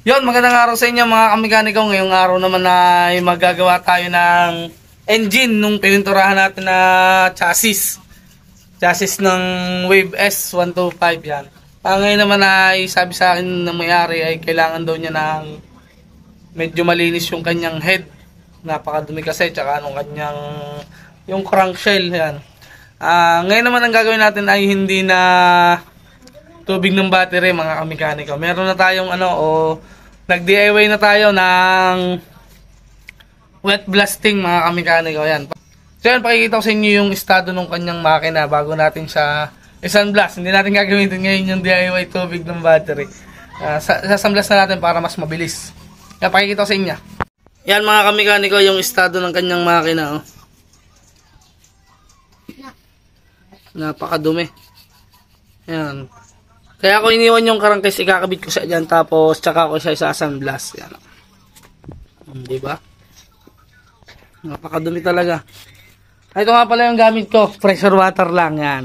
Yon, magandang araw sa inyo mga kamekaniko. Ngayong araw naman ay magagawa tayo ng engine nung pininturahan natin na chassis. Chassis ng Wave S125 yan. Ngayon naman ay sabi sa akin ng may-ari ay kailangan daw niya ng medyo malinis yung kanyang head. Napakadumi kasi, tsaka anong kanyang yung crankshell yan. Ngayon naman ang gagawin natin ay hindi na tubig ng battery mga kamekaniko. Meron na tayong nag-DIY na tayo ng wet blasting mga kamekaniko. Yan. So yan, pakikita ko sa inyo yung estado ng kanyang makina bago natin siya i-sunblast. Hindi natin gagamitin ngayon yung DIY tubig ng battery. Sasunblast na natin para mas mabilis. Yan, pakikita ko sa inyo. Yan mga kamekaniko, yung estado ng kanyang makina. Oh. Napakadumi. Yan. Kaya ako iniwan yung crankcase, ikakabit ko siya dyan, tapos tsaka ko siya isasunblast. Yan. Diba? Napakadumi talaga. Ito nga pala yung gamit ko, pressure water lang yan.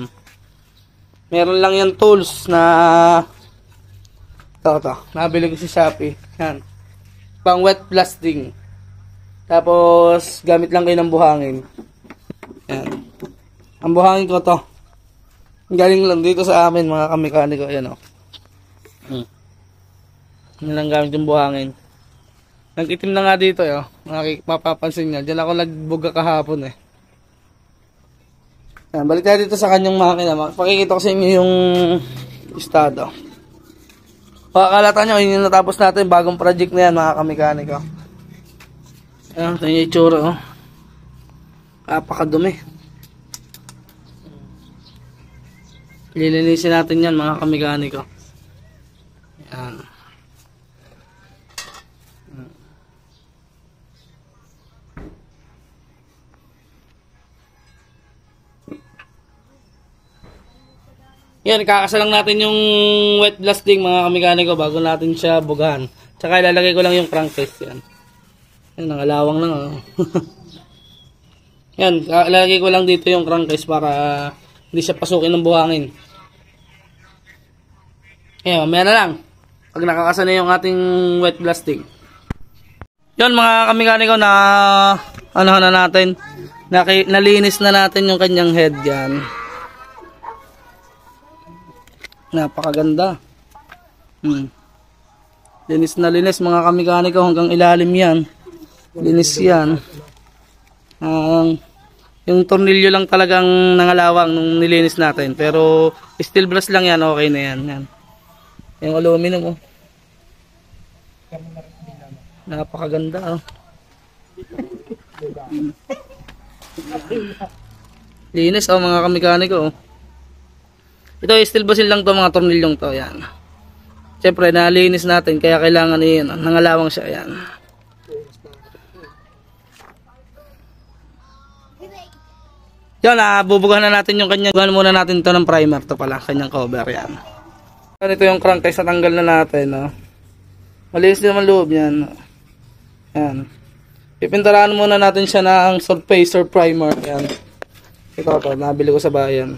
Meron lang yung tools na ito, nabili ko sa Shopee. Yan. Pang wet blasting. Tapos gamit lang kayo ng buhangin. Yan. Ang buhangin ko to, galing lang dito sa amin mga kamekaniko. Ayan o. Yan lang gamit yung buhangin. Nag-itim na nga dito eh. Mapapansin nyo. Diyan ako nagbuga kahapon eh. Yan, balik tayo dito sa kanyang makina. Pakikita ko sa inyo yung estado. Pakakalata nyo, yun yung natapos natin. Bagong project na yan mga kamekaniko. Ayan, ito yung itsura oh. Napakadumi. Lilinisin natin yan mga kamekaniko. Yan. Yan, kakasalang natin yung wet blasting mga kamekaniko bago natin siya bugahan. Tsaka ilalagay ko lang yung crankcase. Yan. Yan, nangalawang lang oh. Yan, ilalagay ko lang dito yung crankcase para hindi siya pasukin ng buhangin. Ayan, mamaya na lang. Pag nakakasa na yung ating wet blasting. Yun mga kamekaniko, na na natin. Nalinis na natin yung kanyang head yan. Napakaganda. Linis na linis mga kamekaniko, hanggang ilalim yan. Linis yan. Yung tornilyo lang talagang nangalawang nung nilinis natin. Pero steel brass lang yan, okay na yan. Yan. Yung aluminum oh. Napakaganda oh. Linis oh mga kamekaniko oh. Ito steel brass lang to mga tornilyong to. Yan. Siyempre nalinis natin kaya kailangan yun, nangalawang siya. Yan. Yan, bubugahan na natin yung kanyang, bubugahan muna natin ito ng primer. Ito pala, kanyang cover. Yan. Ito yung crankcase na tanggal na natin. No? Malinis din naman loob yan. Yan. Pipinturahan muna natin siya ng surfacer primer. Yan. Ito, nabili ko sa bayan.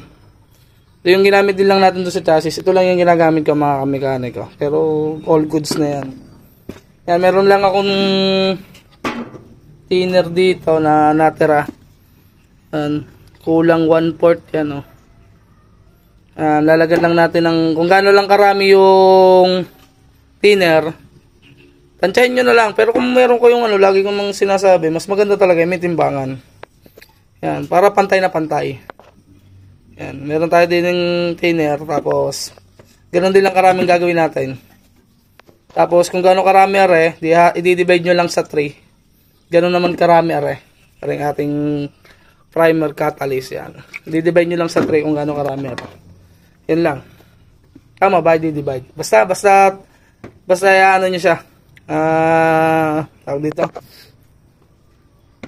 Ito yung ginamit din lang natin doon sa chassis. Ito lang yung ginagamit ko mga kamekaniko. Pero all goods na yan. Yan, meron lang akong thinner dito na natira. Yan. Kulang 1/4 yan oh. Lalagyan lang natin ng kung gaano lang karami yung thinner. Tansyahin nyo na lang. Pero kung meron ko yung lagi kong mga sinasabi, mas maganda talaga may timbangan. Yan, para pantay na pantay. Yan, meron tayo din ng thinner. Tapos ganoon din lang karaming gagawin natin. Tapos kung gaano karami are, i-divide nyo lang sa 3. Ganoon naman karami are. Aring ating primer catalyst yan. Di-divide nyo lang sa 3 kung gaano karami. Yan lang. Tama ba? Di-divide. Basta ano nyo siya. Tawag dito.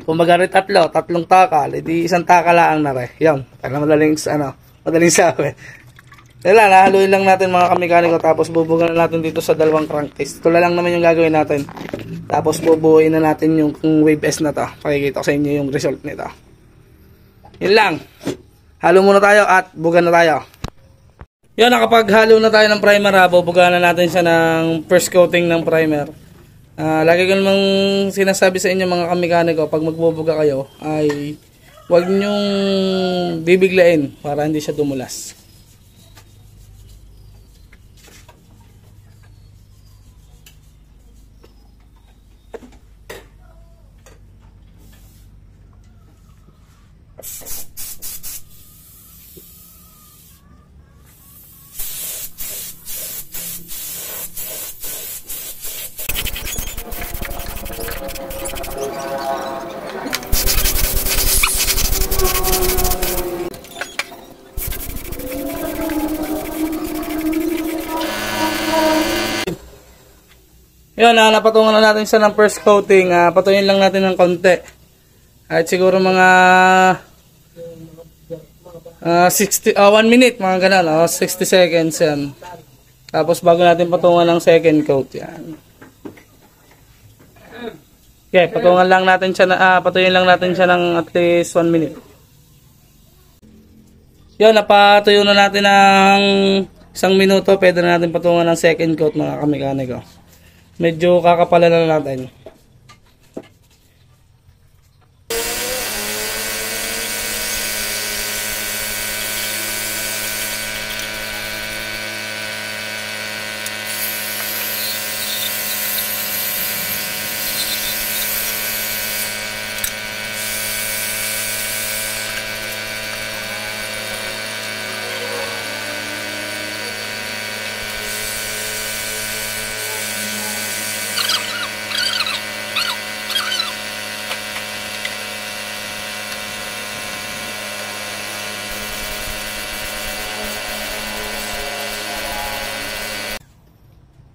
Kung magari tatlong takal, edi isang takal lang na rin. Yan. Para madaling sabi. Yan lang, nahaluin lang natin mga kamekaniko. Tapos bubugan na natin dito sa dalawang crankcase. Ito lang naman yung gagawin natin. Tapos bubuuin na natin yung Wave S na to. Pakikita ko sa inyo yung result nito. Yun lang. Halo muna tayo at bugan na tayo. Yan, nakapaghalo na tayo ng primer ha. Bubugahan na natin siya ng first coating ng primer. Lagi ko namang sinasabi sa inyo mga kamekaniko, pag magbubuga kayo ay huwag nyong bibiglain para hindi siya dumulas. Yun, napatungan na natin siya ng first coating. Patuyin lang natin ng konti. At siguro mga 1 minute, mga ganun. 60 seconds yan. Tapos bago natin patungan ng second coat. Yan. Okay, patungan lang natin siya, patuyin lang natin siya ng at least 1 minute. Yun, napatuyo na natin ng 1 minuto. Pwede na natin patungan ng second coat, mga kamekaniko. Medyo kakapalan na natin.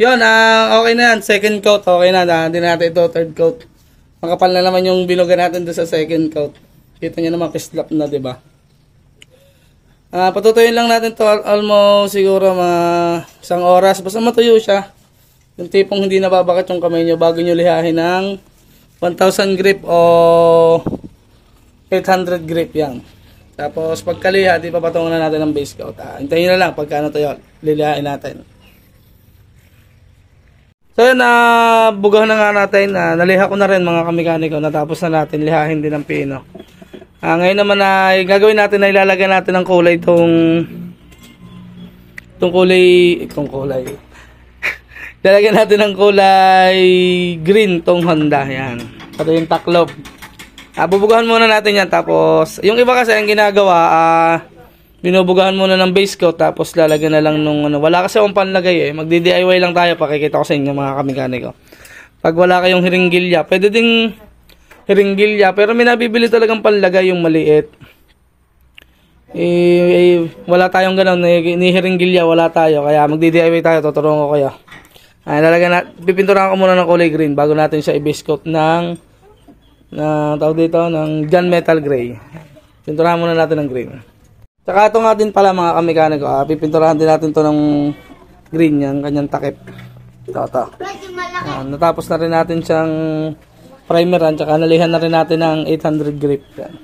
Yun, okay na yan. Second coat, okay na. Hindi natin ito third coat. Makapal na naman yung binuga natin doon sa second coat. Kita nyo naman, kislap na, diba? Patutuyin lang natin to almost siguro mga 1 oras. Basta matuyo siya. Yung tipong hindi nababakit yung kamay nyo bago nyo lihahin ng 1000 grip o 800 grip yan. Tapos pagkaliha, di pa patungan na natin ng base coat. Hintayin nyo na lang pagka natuyo, lilihain natin. So yun, bugaw na nga natin. Naliha ko na rin mga kamekaniko. Natapos na natin lihahin din ng pino. Ngayon naman ay gagawin natin na ilalagay natin ng kulay itong kulay. Lalagyan natin ng kulay green tong Honda. Yan. Ito yung taklob. Bubugahan muna natin yan. Tapos, yung iba kasi ang ginagawa, binubugahan muna ng base coat tapos lalagyan na lang nung wala kasi akong panlagay magdi-DIY lang tayo, pakikita ko sa inyo mga kamekaniko. Pag wala kayong hiringgilya, pwede ding hiringgilya pero may nabibili talagang panlagay yung maliit. Wala tayong ganoon, ni hiringgilya wala tayo, kaya magdi-DIY tayo, tuturuan ko kayo. Pipinturahan ko muna ng kulay green bago natin siya i-base coat ng tawag dito ng gun metal gray. Pinturahan muna natin ng green. Tsaka ito nga din pala mga kamekaniko, pipinturahan din natin to ng green, yan, kanyang takip. Ito. Natapos na rin natin siyang primeran, tsaka nalihan na rin natin ng 800 grip. Yan.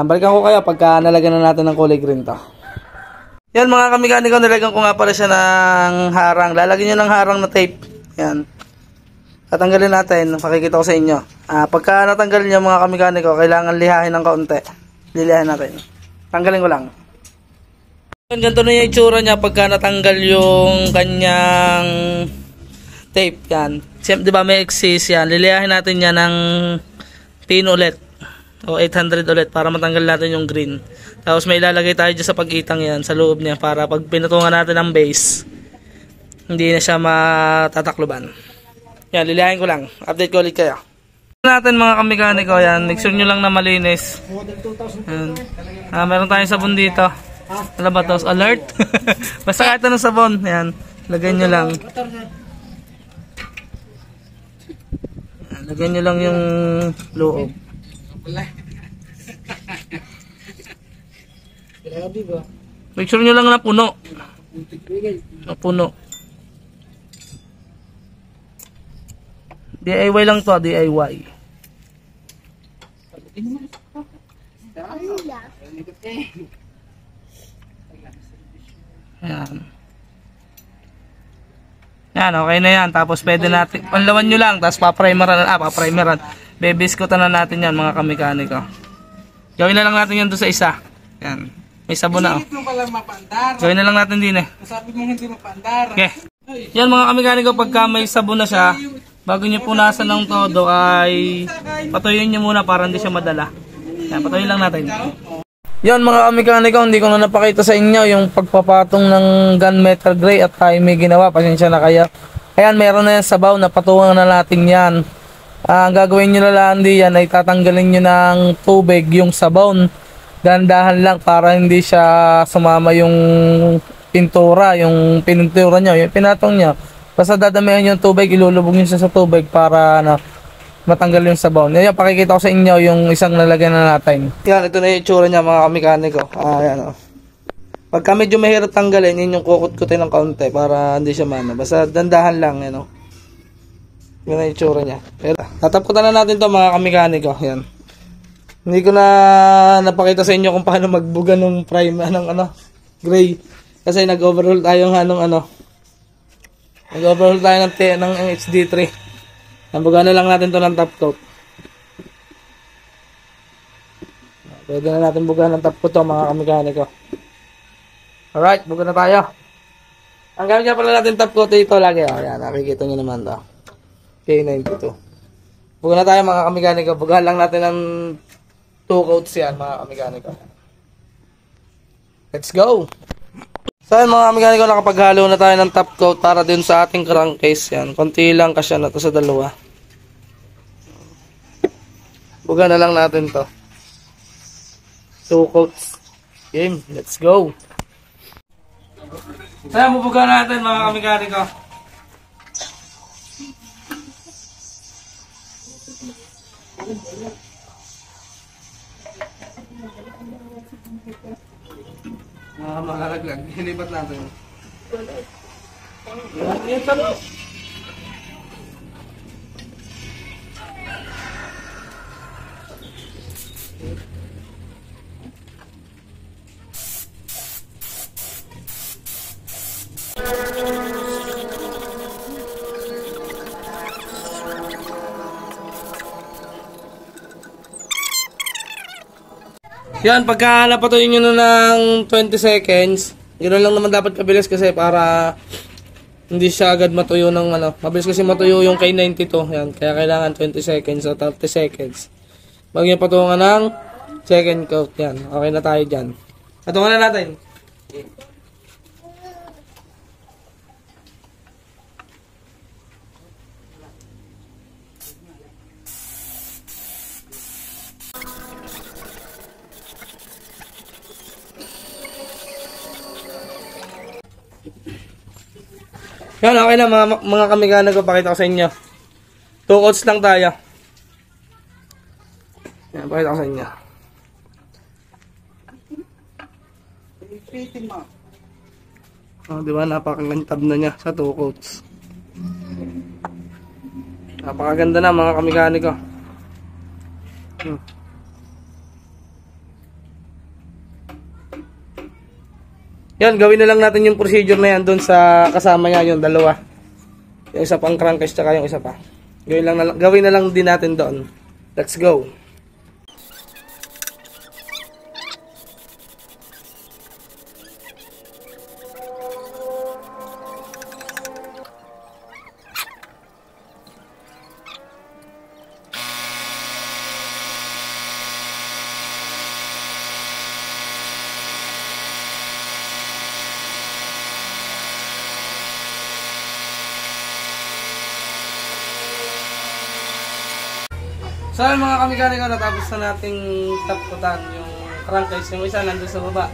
Balikan ko kayo pagka nalagyan na natin ng kulay green to. Yan mga kamekaniko, nilagyan ko nga pala siya ng harang. Lalagyan nyo ng harang na tape. Yan. Tatanggalin natin, pakikita ko sa inyo. Pagka natanggal nyo mga kamekaniko, kailangan lihahin ng kaunti. Lilihahin natin. Tanggalin ko lang. Ganito na yung itsura niya pagka natanggal yung kanyang tape. Yan. Siyempre, diba may excess yan. Liliyahin natin yan ng pin ulit. O 800 ulit para matanggal natin yung green. Tapos may ilalagay tayo dyan sa pagitang yan, sa loob niya, para pag pinutungan natin ang base, hindi na siya matatakluban. Yan, liliyahin ko lang. Update ko ulit kayo. Natin mga kamekaniko, yan, make sure nyo lang na malinis. Meron tayong sabon dito. Ano ba to? Alert? Basta kahit anong sabon, yan, lagyan nyo lang. Lagyan nyo lang yung loob. Make sure nyo lang na puno. DIY lang to, DIY. Ayan. Yan, okay na yan. Tapos pwede natin, panlawan nyo lang, tapos paprimeran. Bebiskutan na natin yan mga kamekaniko. Gawin na lang natin yan doon sa isa. Yan. May sabon na. Hindi mo palang mapandar. Gawin na lang natin din eh. Sabi mo hindi mapandar. Okay. Yan mga kamekaniko, pagka may sabon na siya, bago nyo punasan ng todo ay patuyin nyo muna para hindi siya madala. Yan, patuyin lang natin. Yan mga kamekaniko, hindi ko na napakita sa inyo yung pagpapatong ng gunmetal gray at tayo may ginawa. Pasensya na kaya. Ayan, meron na yan sabaw, napatungan na natin yan. Ang gagawin nyo na lang diyan ay tatanggalin nyo ng tubig yung sabaw. Dahan-dahan lang para hindi siya sumama yung pintura, yung pinuntura nyo, yung pinatong nyo. Basta dadamihan yung tubig, ilulubog nyo siya sa tubig para matanggal yung sabaw. Yan, pakikita ko sa inyo yung isang nalagyan na natin. Yan, ito na yung itsura niya mga kamekaniko. Yan o. Pagka medyo mahirap tanggalin, yun yung kukut-kutin ng kaunti para hindi siya mana. Basta dandahan lang, yan o. Yan ang itsura niya. Pero, tatapkutan na natin to mga kamekaniko. Yan. Hindi ko na napakita sa inyo kung paano magbuga ng prime, gray. Kasi nag-overhaul tayo nag-overhaul tayo ng HD3. Nambugan na lang natin to ng top coat. Pwede na natin bugahan ng top coat to mga kamekaniko. Alright, buga na tayo. Ang gamit nga pala natin top coat ito lagi. Ayan, nakikita nyo naman to. K92. Buga na tayo mga kamekaniko. Bugahan lang natin ng 2 coats yan mga kamekaniko. Let's go! So yan mga kamekaniko, nakapaghalo na tayo ng top coat para din sa ating crankcase yan. Konti lang kasya na to sa dalawa. Buga na lang natin to. 2 coats. Game, let's go. So yan, bubuga natin mga kamekaniko. Malalaglag. Hilipat natin. Yan sa loob. Yan, pagka napatuloy nyo na ng 20 seconds, ganoon lang naman dapat kabilis kasi para hindi siya agad matuyo ng mabilis kasi matuyo yung K92. Yan, kaya kailangan 20 seconds o 30 seconds. Bago nyo patungan ng second coat. Yan, okay na tayo dyan. Patungan na natin. Yan, okay na mga kamekaniko, pakita ko sa inyo. 2 coats lang tayo. Yan, pakita ko sa inyo. Diba, napakagantab na niya sa 2 coats. Napakaganda na mga kamekaniko. Yan, gawin na lang natin yung procedure na yan doon sa kasama niya, yung dalawa. Yung isa pang crankcase tsaka yung isa pa. Gawin na lang din natin doon. Let's go. So mga kamekaniko, natapos na nating tapkutan yung crankcase. Yung isa nandun sa baba.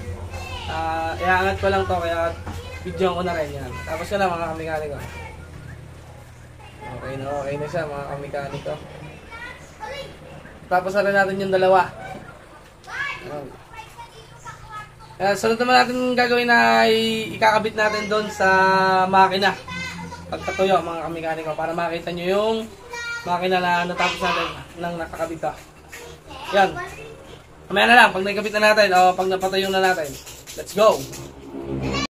Iangat ko lang to kaya video ko na rin yan. Tapos ko na mga kamekaniko. Okay na siya mga kamekaniko. Tapos na rin natin yung dalawa. Sunod naman natin gagawin na ikakabit natin doon sa makina. Pagkatuyo mga kamekaniko para makita nyo yung makina na natapos natin nang nakakabit ka. Yan. Mamaya na lang, pag nakikabit na natin o pag napatayo na natin. Let's go!